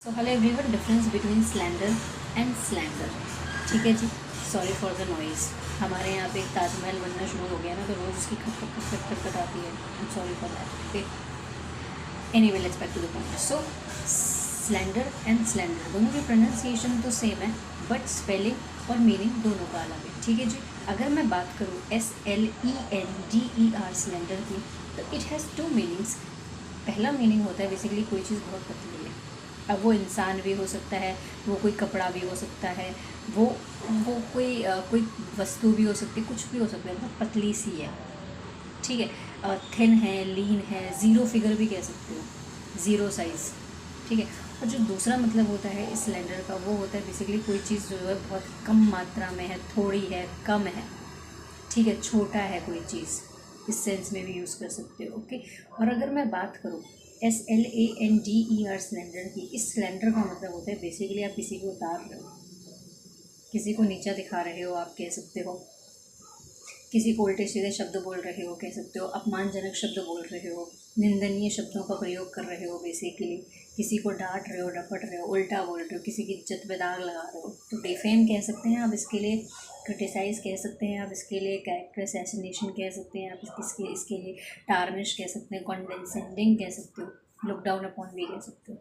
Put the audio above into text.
तो hello everyone, difference between slander and slander. ठीक है जी, सॉरी फॉर द नॉइज़। हमारे यहाँ पे एक ताजमहल बनना शुरू हो गया ना, तो रोज़ उसकी खट खट खट खट खट आती है। I am sorry for that. Okay, anyway let's back to the point. So slander and slander दोनों की प्रोनाउंसिएशन तो सेम है, बट स्पेलिंग और मीनिंग दोनों का अलग है। ठीक है जी, अगर मैं बात करूँ SLENDER स्लैंडर की, तो इट हैज़ टू मीनिंग्स। पहला मीनिंग होता है बेसिकली कोई चीज़ बहुत पतली है। अब वो इंसान भी हो सकता है, वो कोई कपड़ा भी हो सकता है, वो कोई वस्तु भी हो सकती है, कुछ भी हो सकता है, बहुत पतली सी है। ठीक है, थिन है, लीन है, ज़ीरो फिगर भी कह सकते हो, ज़ीरो साइज़। ठीक है, और जो दूसरा मतलब होता है इस सिलेंडर का, वो होता है बेसिकली कोई चीज़ जो है बहुत कम मात्रा में है, थोड़ी है, कम है। ठीक है, छोटा है कोई चीज़, इस सेंस में भी यूज़ कर सकते हो। ओके, और अगर मैं बात करूँ SLANDER सिलेंडर की, इस सिलेंडर का मतलब होता है बेसिकली आप किसी को उतार रहे हो, किसी को नीचा दिखा रहे हो, आप कह सकते हो। किसी को उल्टे सीधे शब्द बोल रहे हो, कह सकते हो। अपमानजनक शब्द बोल रहे हो, निंदनीय शब्दों का प्रयोग कर रहे हो बेसिकली। किसी को डांट रहे हो, डपट रहे हो, उल्टा बोल रहे हो, किसी की इज्जत पे दाग लगा रहे हो, तो डिफेम कह सकते हैं आप इसके लिए, क्रिटिसाइज़ कह सकते हैं आप इसके लिए, कैरेक्टर असैसिनेशन कह सकते हैं आप इसके लिए, टार्निश कह सकते हैं, कॉन्डेंसेंडिंग कह सकते हो, लुक डाउन अपॉन भी कह सकते हो।